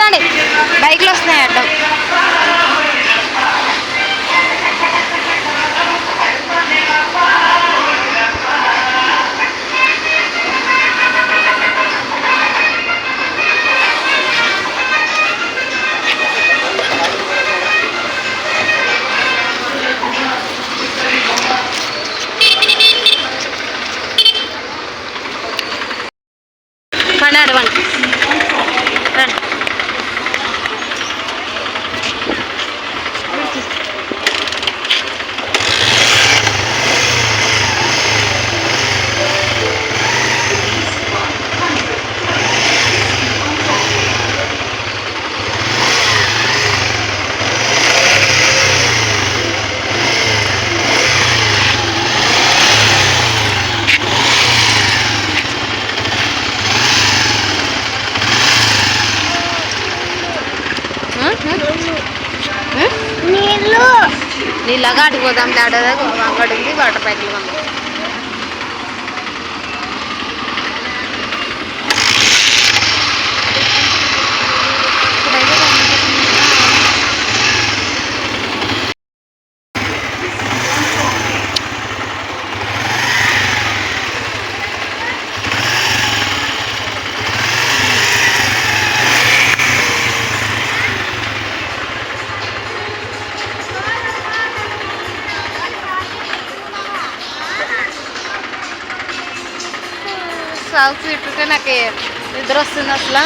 రండి బైక్లు వస్తున్నాయి అడ్డం. నీళ్ళగా అడిగిపోదాం దాడదా అంగడి ఉంది వాటర్ ప్యాక్లు పంపి సాగు ఇట్టుకే నాకు నిద్ర వస్తుంది అసలు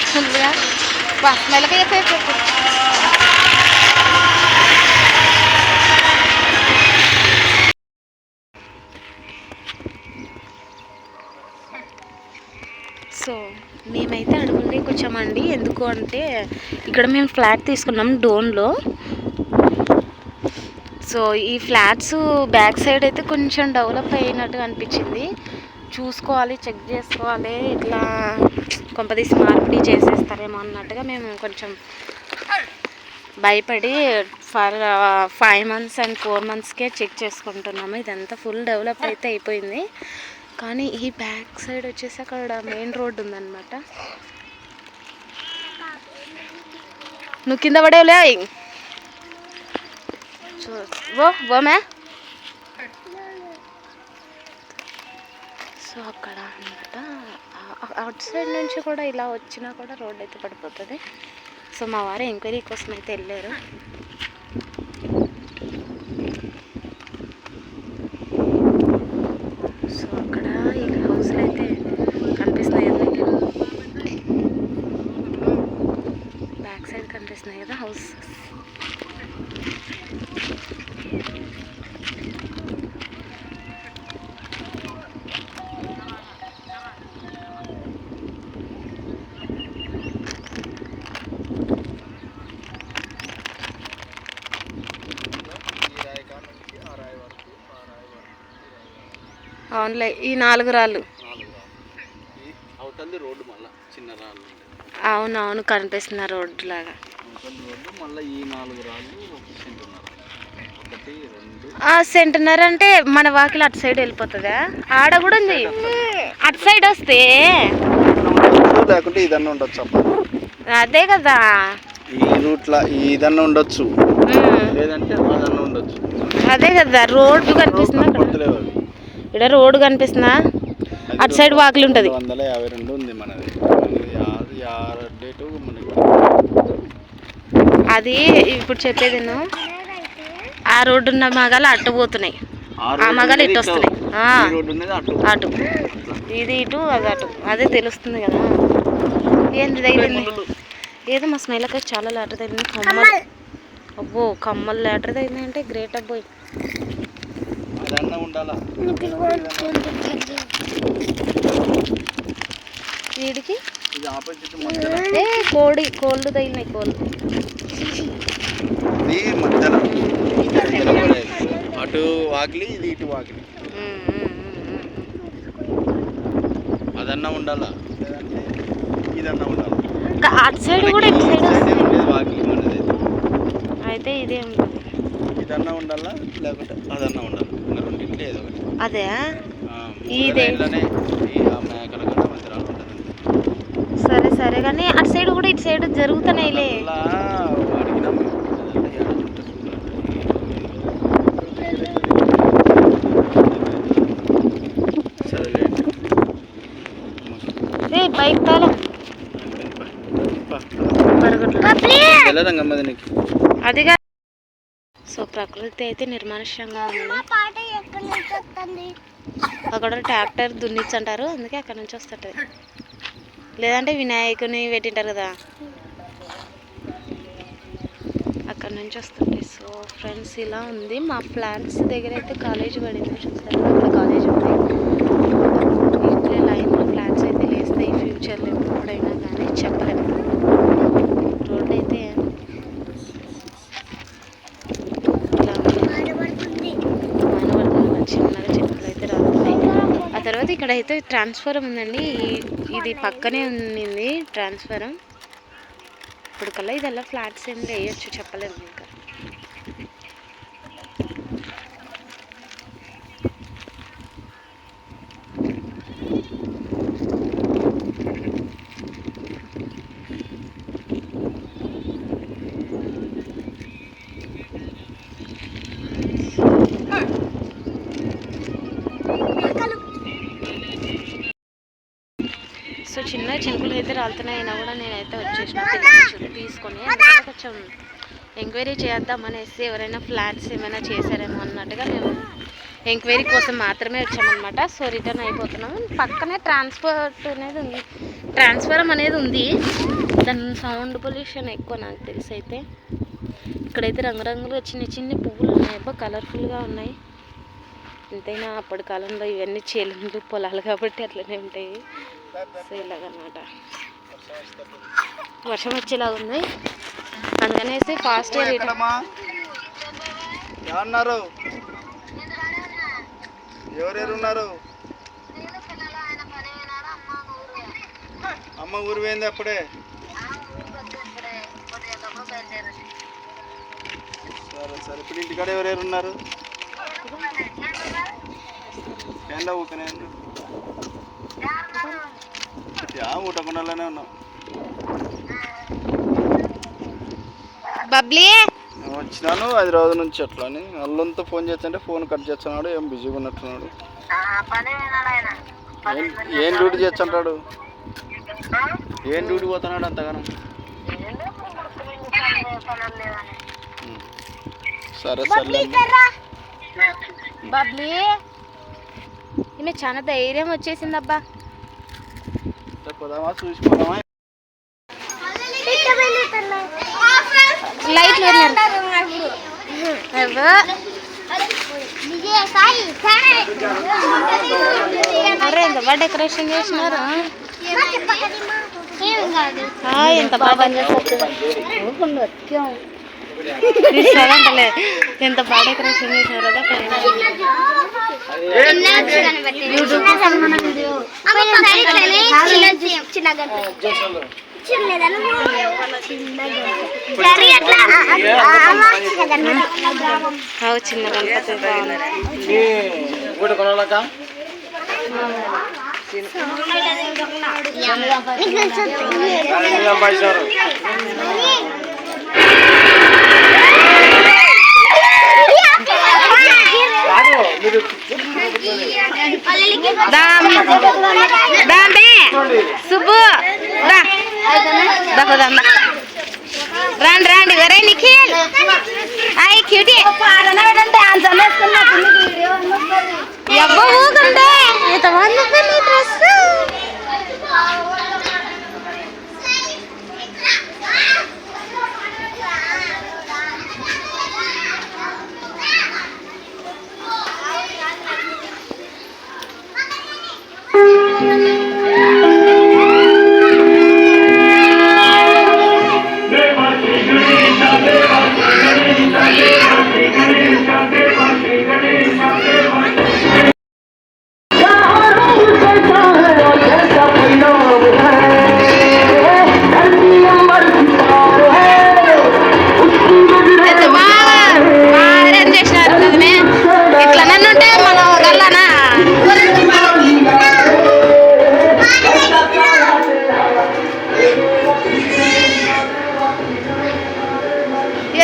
ఫుల్గా మెల్లగా చెప్పేసి. సో మేమైతే అడవుల్లోకి వచ్చామండి. ఎందుకు అంటే ఇక్కడ మేము ఫ్లాట్ తీసుకున్నాం డోన్లో. సో ఈ ఫ్లాట్స్ బ్యాక్ సైడ్ అయితే కొంచెం డెవలప్ అయినట్టు అనిపించింది. చూసుకోవాలి, చెక్ చేసుకోవాలి, ఇట్లా కొంపదీసి మార్పిడి చేసేస్తారేమో అన్నట్టుగా మేము కొంచెం భయపడి ఫర్ 5 months and 4 monthsకే చెక్ చేసుకుంటున్నాము. ఇదంతా ఫుల్ డెవలప్ అయితే అయిపోయింది. కానీ ఈ బ్యాక్ సైడ్ వచ్చేసి అక్కడ మెయిన్ రోడ్ ఉందన్నమాట. నువ్వు కింద పడేవులే ఓ మే. సో అక్కడ అన్నమాట అవుట్ సైడ్ నుంచి కూడా ఇలా వచ్చినా కూడా రోడ్ అయితే పడిపోతుంది. సో మా వారు ఎంక్వైరీ కోసం అయితే వెళ్ళారు. సో అక్కడ ఈ హౌస్లు అయితే కనిపిస్తున్నాయి కదా, బ్యాక్ సైడ్ కనిపిస్తున్నాయి కదా హౌస్. అవునులే, ఈ 4 రాళ్ళు అవునవును కనిపిస్తున్న రోడ్డు లాగా. సెంటున్నర అంటే మన వాకిలు అటు సైడ్ వెళ్ళిపోతుందా? ఆడ కూడా ఉంది, అటు సైడ్ వస్తే అదే కదా ఈ రూట్లో ఇదన్నా ఉండొచ్చు, లేదంటే అదన్నా ఉండొచ్చు. అదే కదా రోడ్డు కనిపిస్తుందా? ఇక్కడ రోడ్డు కనిపిస్తుందా? అటు సైడ్ వాకిలి ఉంటుంది. 152 ఉంది మనది. అది ఇప్పుడు చెప్పేది ఆ రోడ్డు ఉన్న మగాలు అట్టు పోతున్నాయి, ఆ మగాలు ఇటు వస్తున్నాయి. అటు ఇది ఇటు అది అటు, అదే తెలుస్తుంది కదా. ఏంది తగిలింది? ఏదో మా స్మెల్కి చాలా లాటర్ తగిలింది. కమ్మలు, అబ్బో కమ్మలు లాటర్ తగిలింది అంటే గ్రేట్ అబ్బోయ్. వీడికి కోళ్ళు తగిలినాయి. కోళ్ళు అటు వాకిలి, ఇది ఇటు వాకిలి. అదన్నా ఉండాలా, ఇదన్నా ఉండాలి. అటు సైడ్ కూడా ఇటు సైడ్ వాకిలి మనది అయితే ఇదే ఉంటుంది. ఇదన్నా ఉండాలా, లేకపోతే అదన్నా ఉండాలి. రెండింటిలో ఏదో ఒకటి. అదే ఇదే మేకల కన్నా మందిరాలు ఉంటుంది. సరే సరే. సరే కానీ అటు సైడ్ కూడా ఇటు సైడ్ జరుగుతున్నాయిలే. బైక్ తాళం అదిగా. సో ప్రకృతి అయితే నిర్మానుష్యంగా ఉంది. అక్కడ ట్రాక్టర్ దున్నిచ్చంటారు, అందుకే అక్కడ నుంచి వస్తుంటుంది. లేదంటే వినాయకుని పెట్టింటారు కదా, అక్కడ నుంచి వస్తుంటాయి. సో ఫ్రెండ్స్ ఇలా ఉంది మా ప్లాన్స్ దగ్గర అయితే కాలేజీ పడింది చూస్తారు. అక్కడ కాలేజీ ఉంది. ఇట్లే లైన్లో ప్లాన్స్ అయితే లేస్తాయి ఫ్యూచర్లో ఎప్పుడైనా కానీ చెప్పలేము. రోడ్ అయితే చిన్నగా చెట్లు అయితే రాలుతున్నాయి. ఆ తర్వాత ఇక్కడ అయితే ట్రాన్స్ఫారం ఉందండి. ఇది పక్కనే ఉంది ట్రాన్స్ఫారం. ఇప్పటికల్లా ఇదల్లా ఫ్లాట్స్ ఏమి వేయచ్చు, చెప్పలేము ఇంకా. సో చిన్న చినుకులు అయితే రాలుతున్నాయి. అయినా కూడా నేనైతే వచ్చేసిన పిల్లలు తీసుకొని, ఎందుకంటే కొంచెం ఎంక్వైరీ చేద్దామనేసి, ఎవరైనా ఫ్లాట్స్ ఏమైనా చేశారేమో అన్నట్టుగా మేము ఎంక్వైరీ కోసం మాత్రమే వచ్చామన్నమాట. సో రిటర్న్ అయిపోతున్నాము. పక్కనే ట్రాన్స్ఫారం అనేది ఉంది. దాని సౌండ్ పొల్యూషన్ ఎక్కువ నాకు తెలిసి. అయితే ఇక్కడైతే రంగురంగులు చిన్న చిన్న పువ్వులు ఉన్నాయి. అబ్బా కలర్ఫుల్గా ఉన్నాయి. ఎంతైనా అప్పటి కాలంలో ఇవన్నీ చేలు పొలాలు కాబట్టి అట్లనే ఉంటాయి. సో ఇలాగనమాట వర్షం వచ్చేలాగా ఉంది, అందుకనేసి ఫాస్ట్గా ఉన్నారు. ఎవరెవరు ఉన్నారు? అమ్మ ఊరు పోయింది అప్పుడే. సరే సరే, ఇప్పుడు ఇంటికాడ ఎవరెవరు ఉన్నారు? ఎండ ఊకనే ఊటకుండానే ఉన్నాం. బబ్లీ వచ్చినాను 5 రోజుల నుంచి అట్లా అని. అల్లంతా ఫోన్ చేస్తుంటే ఫోన్ కట్ చేస్తున్నాడు. ఏం బిజీగా ఉన్నట్టున్నాడు. ఏం డ్యూటీ చేస్తుంటాడు? ఏం డ్యూటీ పోతున్నాడు అంతగానం? సరే సరే బబ్లీ, ఈమె చాలా ధైర్యం వచ్చేసిందబ్బా. పోదామా చూసిపోదామా? లైట్లు ఎంత బాగా డెకరేషన్ చేసినారు. ఎంత బాగా ఎంత బాగా డెకరేషన్ చేసినారు కదా. చిన్న గణపతి సుబ్బు రండి రండి. వరే నిఖిల్, హాయ్ క్యూటీ. ఎవ్వ ఊగుండే ఎంతమంది డ్రెస్.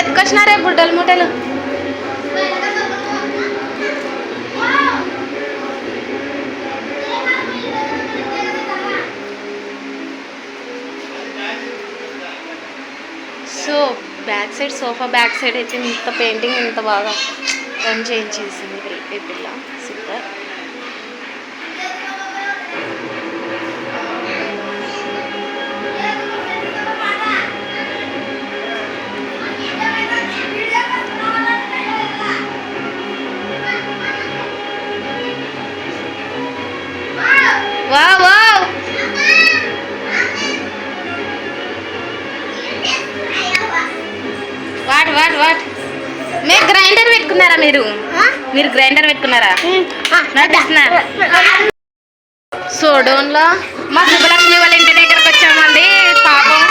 ఎత్తుకొచ్చినారే బుడ్డలు మూటలు. So back side sofa back side అయితే ఇంత పెయింటింగ్ ఇంత బాగా రన్ చేయించేసింది ఈ పిల్ల. సూపర్. వావ్ వావ్ వాట్ మీరు గ్రైండర్ పెట్టుకున్నారా? మీరు గ్రైండర్ పెట్టుకున్నారా? నడిపిస్తున్నారు. సో డోన్లో మా శుభలక్ష్మి వాళ్ళ ఇంటి దగ్గరకు వచ్చామండి. పాపం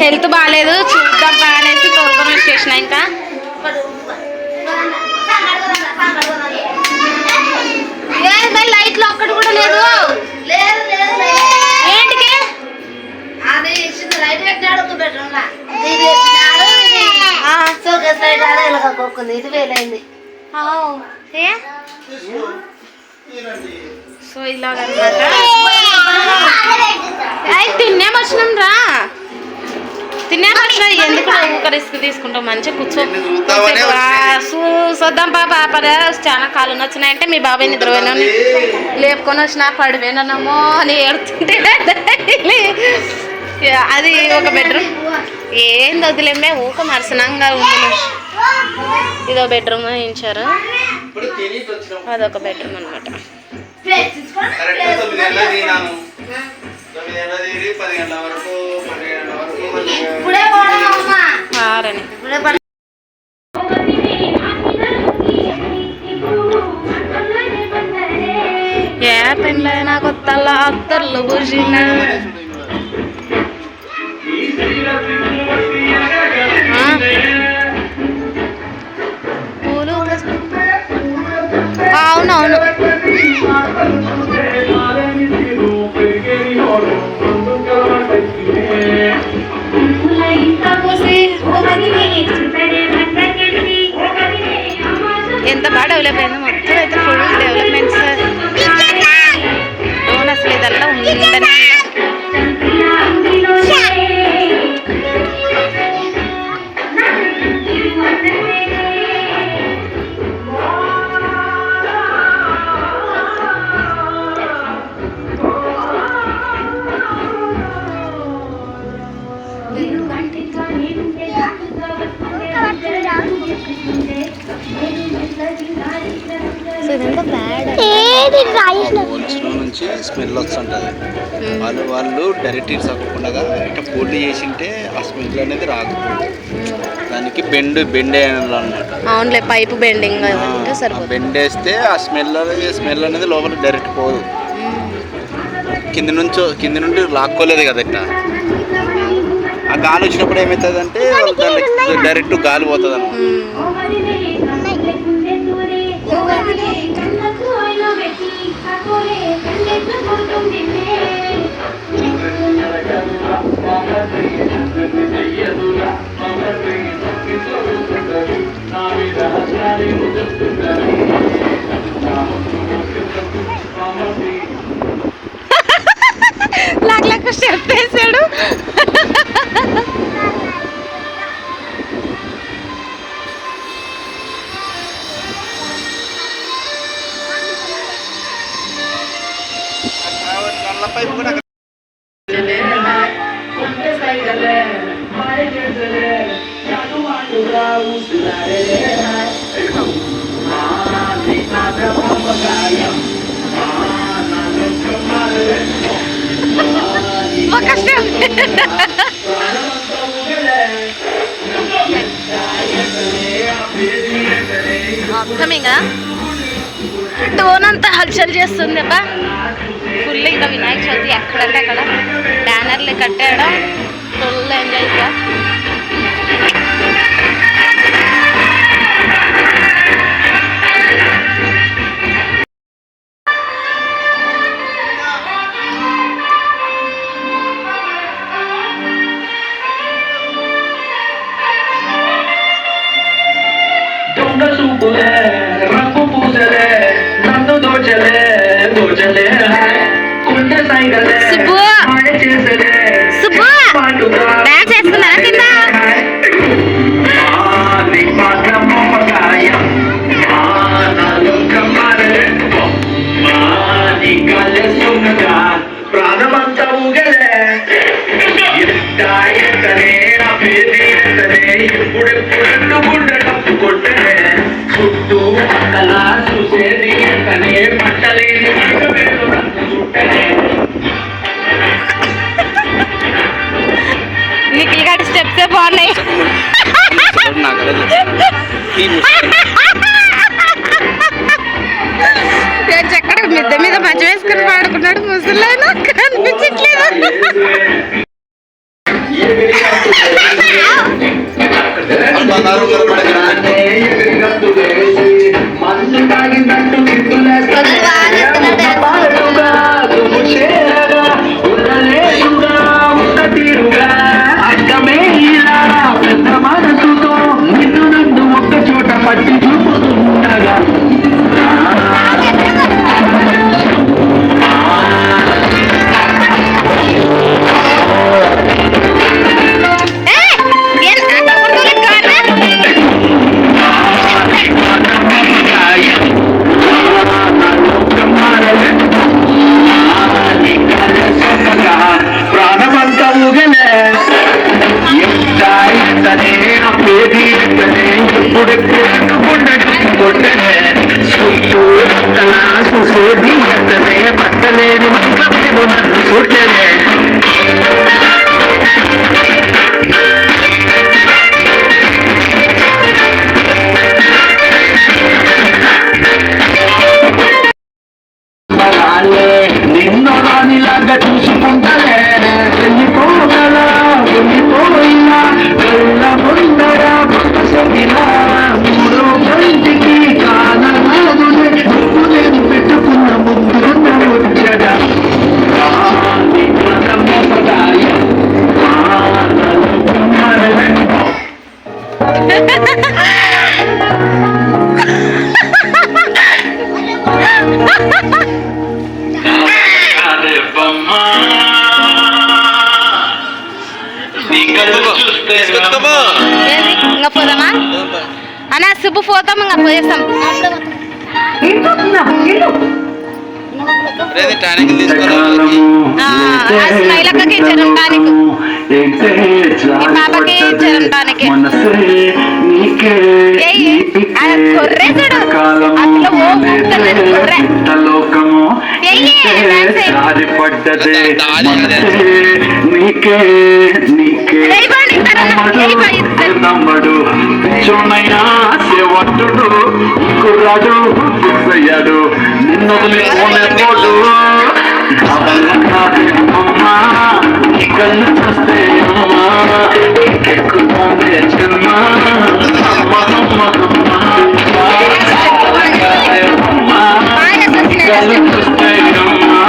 హెల్త్ బాగాలేదు, చూద్దాం అనేసి తోలుకొని వచ్చేసిన. ఇంకా లైట్లో ఒక్కటి కూడా లేదు. ఏంటికి సో ఇలాగనమాట. తినేమొచ్చినాం రా, తినేమొచ్చినా. ఎందుకు ఊక రిస్క్ తీసుకుంటాం? మంచిగా కూర్చో చూద్దాం పాప. చాలా కాళ్ళు నచ్చినాయంటే మీ బాబాయ్ నిద్రపోయినా లేపుకొని వచ్చినా పడిపోయినామో అని ఏడుతుంటే అది ఒక బెడ్రూమ్. ఏం వదిలేమే ఊక మరసనంగా ఉంది. ఇదో బెడ్రూమ్ ఇచ్చారు, అదొక బెడ్రూమ్ అనమాట. ఏ పెళ్ళైనా కొత్తలా అత్తర్లు పూసిన పూలు. అవునవును. ఎంత బాగా డెవలప్ అయిందో మొత్తం. అయితే ఫుల్ డెవలప్మెంట్స్. అసలు ఇదల్లా ఉందని నుంచి స్మెల్ వస్తుంటుంది. వాళ్ళు డైరెక్ట్ ఇసకుండా ఇట్లా ఫోల్డ్ చేసింటే ఆ స్మెల్ అనేది రాదు. దానికి బెండ్ అన్నమాట. అవునులే, పైపు బెండింగ్ బెండ్ వేస్తే ఆ స్మెల్ అనేది లోపల డైరెక్ట్ పోదు. కింది నుండి లాక్కోలేదు కదా ఇట్లా. ఆ గాలి వచ్చినప్పుడు ఏమవుతుంది అంటే డైరెక్ట్ గాలి పోతుంది అన్నమాట. లాక్ స్టెప్ వేసాడు. పైపు కూడా అప్కమింగా టోన్ అంతా హల్చల్ చేస్తుంది అబ్బా. ఫుల్ ఇంకా వినాయక చవితి ఎక్కడంటే అక్కడ బ్యానర్లు కట్టేయడం ఫుల్ ఎంజాయ్గా. సుబ్బు సుబ్బు డాన్స్ చేస్తున్నారా కింద? ప్రాణమంతా ఊగలే ఎప్పుడెప్పుడు గుండె డప్పు కొట్టలే చుట్టూ పక్కలా చూసేది ఎంతనే పట్టలేని చుట్టలే. నిఖిల్ గారి స్టెప్సే బాగున్నాయి. ఎక్కడ మిద్ద మీద మంచి వేసుకుని పాడుకున్నాడు ముసలాయన కనిపించట్లేదు. పట్టి చూపుతుండగా ప్రాణమంతా ఊగలే ఎంతనే పేది ఎంతనే ఎప్పుడెప్పుడు కొట్టనే చుట్టూ చూసేది ఎంతనే పట్టలేని మనసు నన్ను చూడలే. నిన్ను రానిలాగా చూసుకుంటలే వెళ్ళిపోగలా వెళ్ళిపోయినా వెళ్ళ ముందర సమిలా మూడో కంటికి కానరాదులే నువ్వు నేను పెట్టుకున్న ముందున్న వచ్చగా ఇంకా పోదామా అన్నా? సుబ్బు పోతాం, ఇంకా పోయేస్తాం. స్మైలక్కకి ఇచ్చారు టానిక్, ఈ పాపకి ఇచ్చారు టానిక్. కొర్రే చూడు అసలు కొర్రే తమ్ముడు చూనైనా సేవట్టుడు కుర్రాడు అయ్యాడు నిన్ను పోడు అమ్మా నీ కళ్ళు చూస్తే అమ్మా ఎక్కుతానే చిన్నా కళ్ళు చూస్తే అమ్మా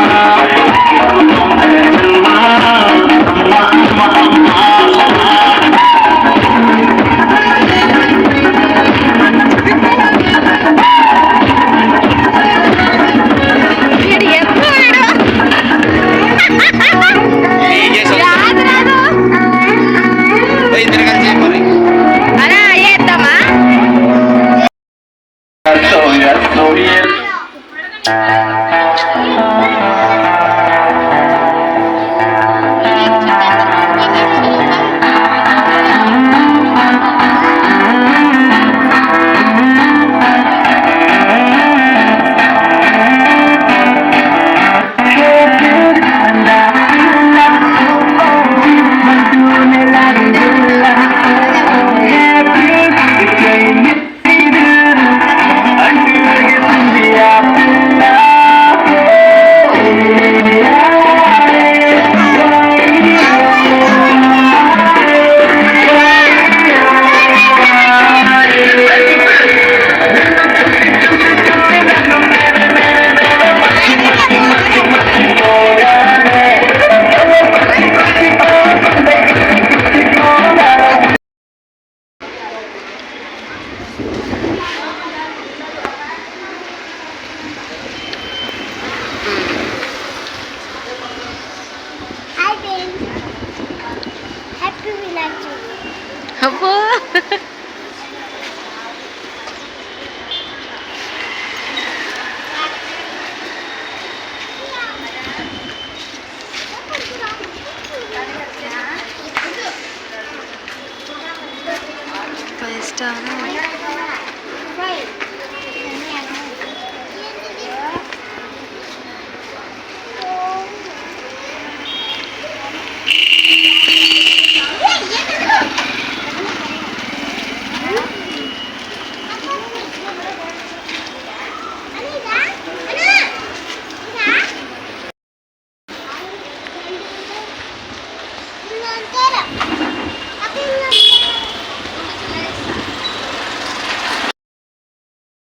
అబ్బో ఫైవ్ స్టార్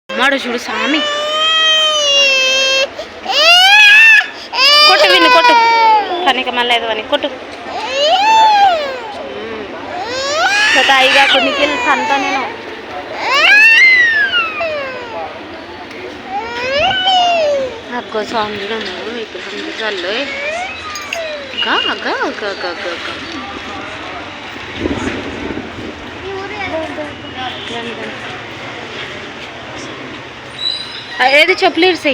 మాడు చూడు స్వామి కొట్టు విన్ను కొట్టు కనుక మళ్ళీ ఏదో అని కొట్టు తాయిగా కొన్నికి సంతా నేను అగ్గో సాంగ్ చూడము ఇప్పుడు సంతలో ఏది చెప్పులు ఇరిసి